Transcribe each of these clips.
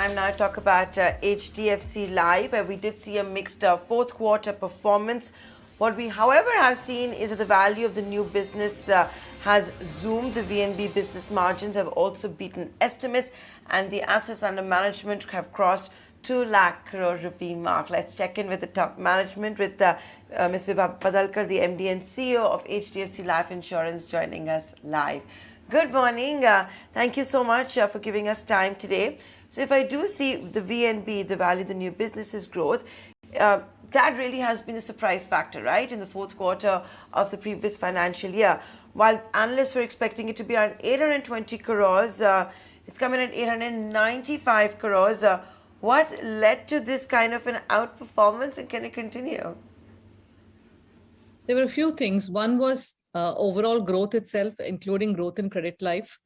time now to talk about HDFC Life, where we did see a mixed fourth quarter performance. What we, however, have seen is that the value of the new business has zoomed. The VNB business margins have also beaten estimates, and the assets under management have crossed 2 lakh crore rupee mark. Let's check in with the top management with Ms. Vibha Padalkar, the MD and CEO of HDFC Life Insurance, joining us live. Good morning. Thank you so much for giving us time today. So if I do see the VNB, the value of the new businesses growth, that really has been a surprise factor, right, in the fourth quarter of the previous financial year. While analysts were expecting it to be around 820 crores, it's coming at 895 crores. What led to this kind of an outperformance, and can it continue? There were a few things. One was overall growth itself, including growth in credit life,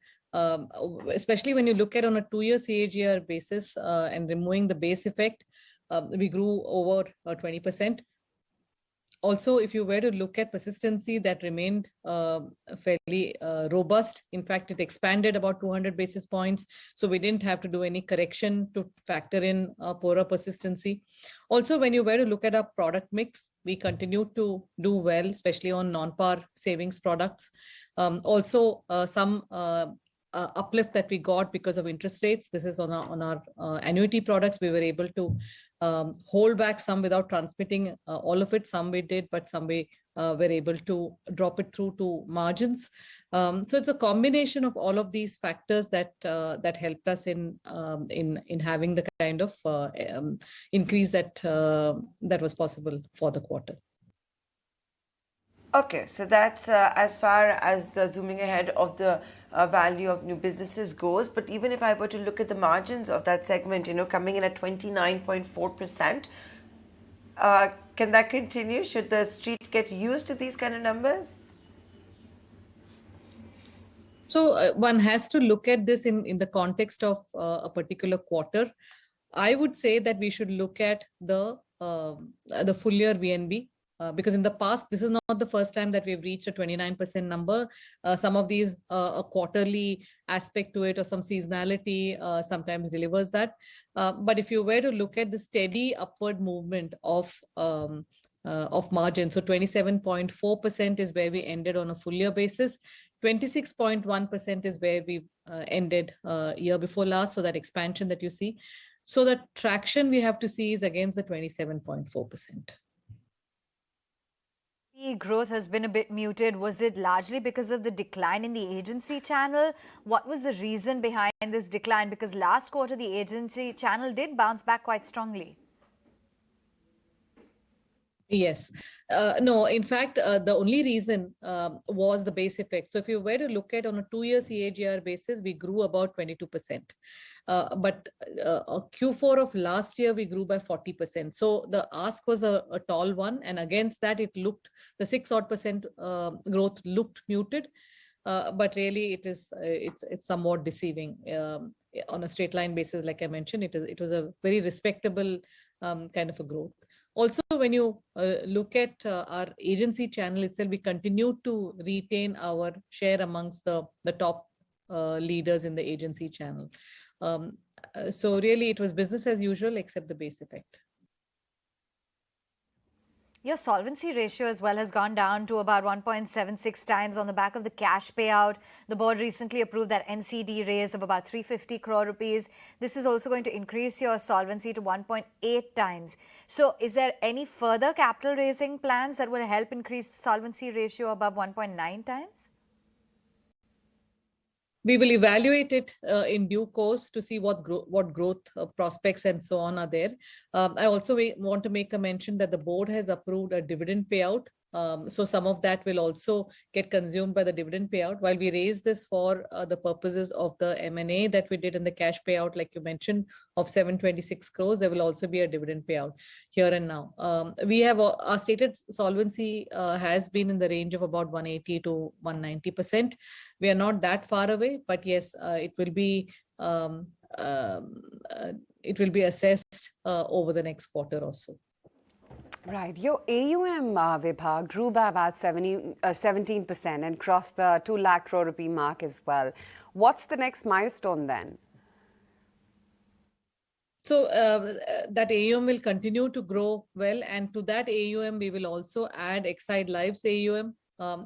especially when you look at on a 2-year CAGR basis and removing the base effect, we grew over 20%. Also, if you were to look at persistency, that remained fairly robust. In fact, it expanded about 200 basis points. So we didn't have to do any correction to factor in poorer persistency. Also, when you were to look at our product mix, we continued to do well, especially on non-par savings products. Also, some uplift that we got because of interest rates. This is on our annuity products. We were able to hold back some without transmitting all of it. Some we did, but some we were able to drop it through to margins. So it's a combination of all of these factors that that helped us in having the kind of increase that that was possible for the quarter. Okay, so that's as far as the zooming ahead of the value of new businesses goes. But even if I were to look at the margins of that segment, coming in at 29.4%, can that continue? Should the street get used to these kind of numbers? So one has to look at this in the context of a particular quarter. I would say that we should look at the full year VNB. Because in the past, this is not the first time that we've reached a 29% number. Some of these, a quarterly aspect to it or some seasonality sometimes delivers that. But if you were to look at the steady upward movement of margin, so 27.4% is where we ended on a full year basis. 26.1% is where we ended year before last. So that expansion that you see. So the traction we have to see is against the 27.4%. Growth has been a bit muted. Was it largely because of the decline in the agency channel? What was the reason behind this decline? Because last quarter, the agency channel did bounce back quite strongly. Yes. No, in fact, the only reason was the base effect. So if you were to look at on a 2-year CAGR basis, we grew about 22%. But Q4 of last year, we grew by 40%. So the ask was a tall one. And against that, it looked, the 6% growth looked muted. But really, it's somewhat deceiving. On a straight line basis, like I mentioned, it was a very respectable kind of a growth. Also, when you look at our agency channel itself, we continue to retain our share amongst the top leaders in the agency channel. So really, it was business as usual, except the base effect. Your solvency ratio as well has gone down to about 1.76 times on the back of the cash payout. The board recently approved that NCD raise of about 350 crore rupees. This is also going to increase your solvency to 1.8 times. So is there any further capital raising plans that will help increase the solvency ratio above 1.9 times? We will evaluate it in due course to see what growth prospects and so on are there. I also want to make a mention that the board has approved a dividend payout. So some of that will also get consumed by the dividend payout. While we raise this for the purposes of the M&A that we did in the cash payout, like you mentioned, of 726 crores, there will also be a dividend payout here and now. We have our stated solvency has been in the range of about 180 to 190%. We are not that far away, but yes, it will be assessed over the next quarter or so. Right. Your AUM, Vibha, grew by about 17% and crossed the 2 lakh crore rupee mark as well. What's the next milestone then? So that AUM will continue to grow well, and to that AUM we will also add Exide Life's AUM.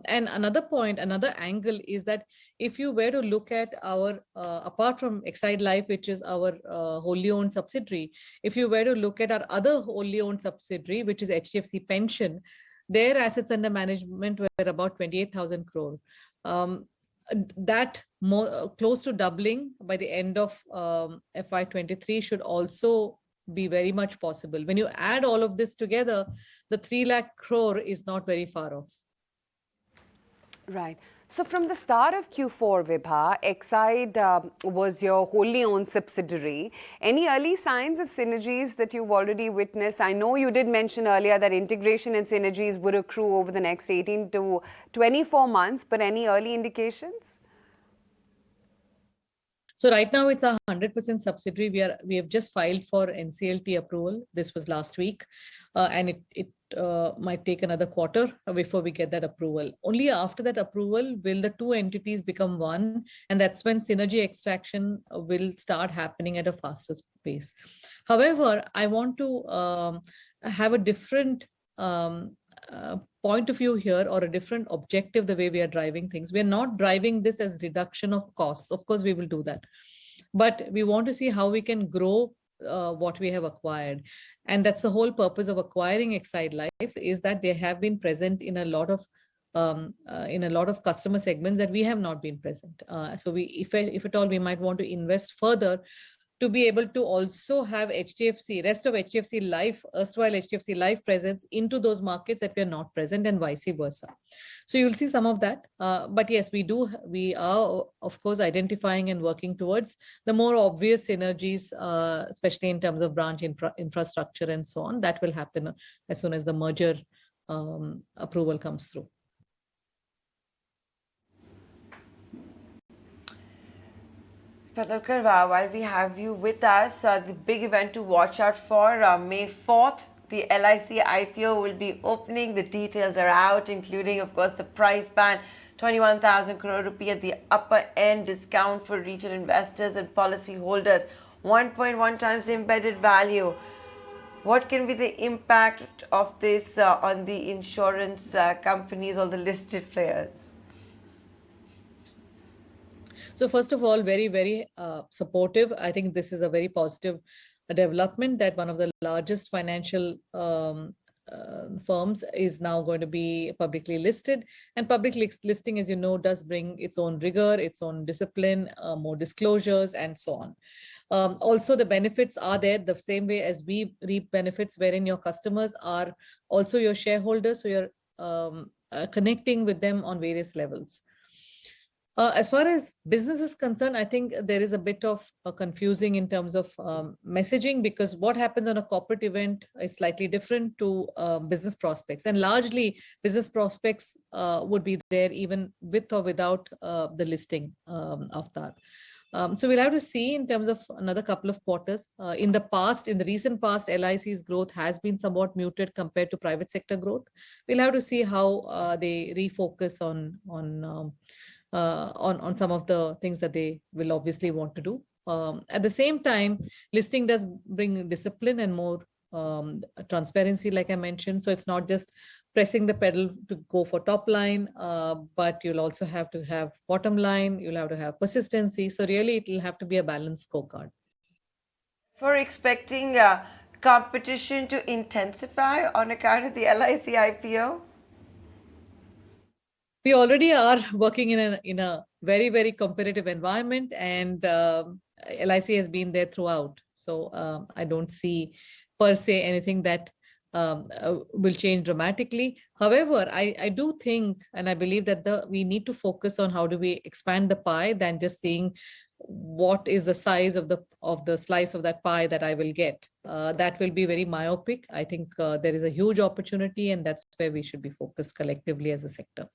And another point, another angle is that if you were to look at our, apart from Exide Life, which is our wholly owned subsidiary, if you were to look at our other wholly owned subsidiary, which is HDFC Pension, their assets under management were about 28,000 crore. That more close to doubling by the end of FY23 should also be very much possible. When you add all of this together, the 3 lakh crore is not very far off. Right. So from the start of Q4, Vibha, Exide was your wholly owned subsidiary. Any early signs of synergies that you've already witnessed? I know you did mention earlier that integration and synergies would accrue over the next 18 to 24 months, but any early indications? So right now it's a 100% subsidiary. We have just filed for NCLT approval. This was last week, and it might take another quarter before we get that approval. Only after that approval will the two entities become one, and that's when synergy extraction will start happening at a faster pace. However, I want to have a different point of view here, or a different objective the way we are driving things. We are not driving this as reduction of costs. Of course, we will do that. But we want to see how we can grow what we have acquired. And that's the whole purpose of acquiring Exide Life, is that they have been present in a lot of customer segments that we have not been present. So if at all, we might want to invest further to be able to also have rest of HDFC Life, erstwhile HDFC Life presence into those markets that we are not present, and vice versa. So you'll see some of that. But yes, we are, of course, identifying and working towards the more obvious synergies, especially in terms of branch infrastructure and so on. That will happen as soon as the merger approval comes through. Padalkar, while we have you with us, the big event to watch out for, May 4th, the LIC IPO will be opening. The details are out, including, of course, the price band, 21,000 crore rupee at the upper end, discount for retail investors and policy holders, 1.1 times embedded value. What can be the impact of this on the insurance companies or the listed players? So first of all, very, very supportive. I think this is a very positive development that one of the largest financial firms is now going to be publicly listed. And public listing, as you know, does bring its own rigor, its own discipline, more disclosures, and so on. Also, the benefits are there the same way as we reap benefits, wherein your customers are also your shareholders. So you're connecting with them on various levels. As far as business is concerned, I think there is a bit of confusing in terms of messaging, because what happens on a corporate event is slightly different to business prospects. And largely, business prospects would be there even with or without the listing of that. So we'll have to see in terms of another couple of quarters. In the recent past, LIC's growth has been somewhat muted compared to private sector growth. We'll have to see how they refocus on some of the things that they will obviously want to do. At the same time, listing does bring discipline and more transparency, like I mentioned. So it's not just pressing the pedal to go for top line, but you'll also have to have bottom line, you'll have to have persistency. So really, it will have to be a balanced scorecard. For expecting competition to intensify on account of the LIC IPO? We already are working in a very, very competitive environment, and LIC has been there throughout. So I don't see per se anything that will change dramatically. However, I do think, and I believe that we need to focus on how do we expand the pie than just seeing what is the size of the slice of that pie that I will get. That will be very myopic. I think there is a huge opportunity, and that's where we should be focused collectively as a sector.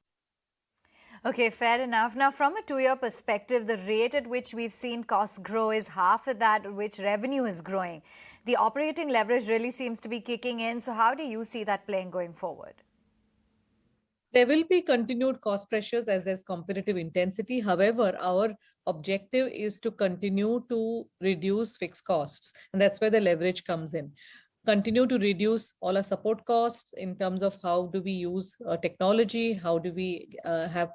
Okay, fair enough. Now, from a two-year perspective, the rate at which we've seen costs grow is half of that at which revenue is growing. The operating leverage really seems to be kicking in. So how do you see that playing going forward? There will be continued cost pressures as there's competitive intensity. However, our objective is to continue to reduce fixed costs. And that's where the leverage comes in. Continue to reduce all our support costs in terms of how do we use technology, how do we have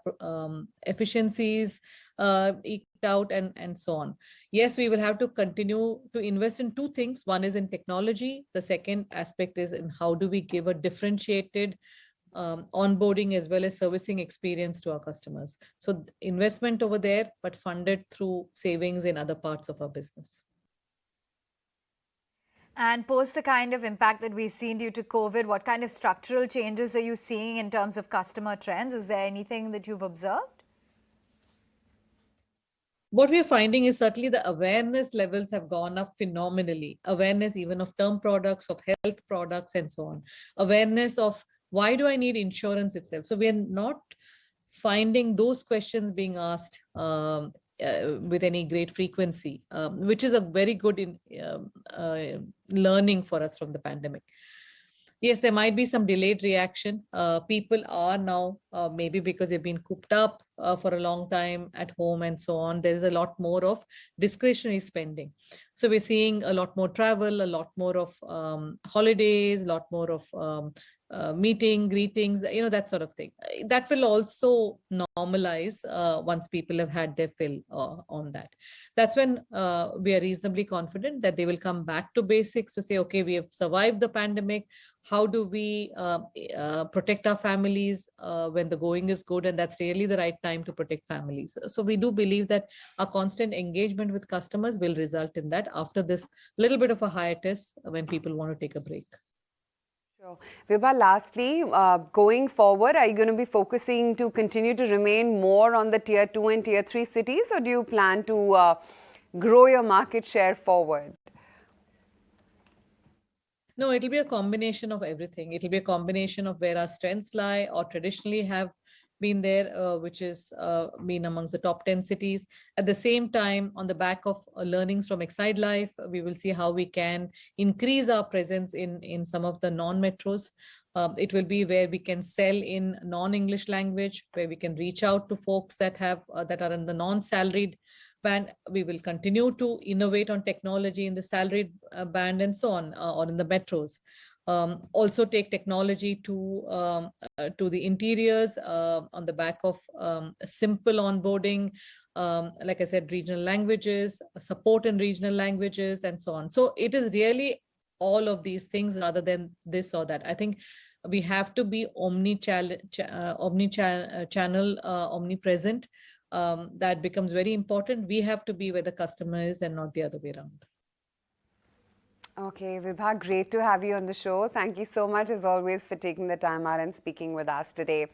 efficiencies eked out, and so on. Yes, we will have to continue to invest in two things. One is in technology. The second aspect is in how do we give a differentiated onboarding as well as servicing experience to our customers. So investment over there, but funded through savings in other parts of our business. And post the kind of impact that we've seen due to COVID, what kind of structural changes are you seeing in terms of customer trends? Is there anything that you've observed? What we're finding is certainly the awareness levels have gone up phenomenally. Awareness even of term products, of health products, and so on. Awareness of why do I need insurance itself? So we're not finding those questions being asked with any great frequency, which is a very good learning for us from the pandemic. Yes, there might be some delayed reaction. People are now, maybe because they've been cooped up for a long time at home and so on, there is a lot more of discretionary spending. So we're seeing a lot more travel, a lot more of holidays, a lot more of meeting, greetings, that sort of thing. That will also normalize once people have had their fill on that. That's when we are reasonably confident that they will come back to basics to say, okay, we have survived the pandemic. How do we protect our families when the going is good? And that's really the right time to protect families. So we do believe that our constant engagement with customers will result in that after this little bit of a hiatus when people want to take a break. Sure. Vibha, lastly, going forward, are you going to be focusing to continue to remain more on the tier 2 and tier 3 cities, or do you plan to grow your market share forward? No, it'll be a combination of everything. It'll be a combination of where our strengths lie or traditionally have been there, which is been amongst the top 10 cities. At the same time, on the back of learnings from Exide Life, we will see how we can increase our presence in some of the non-metros. It will be where we can sell in non-English language, where we can reach out to folks that have that are in the non-salaried band. We will continue to innovate on technology in the salaried band and so on, or in the metros. Also take technology to the interiors on the back of simple onboarding, like I said, regional languages, support in regional languages, and so on. So it is really all of these things rather than this or that. I think we have to be omnichannel, omnipresent. That becomes very important. We have to be where the customer is and not the other way around. Okay, Vibha, great to have you on the show. Thank you so much, as always, for taking the time out and speaking with us today.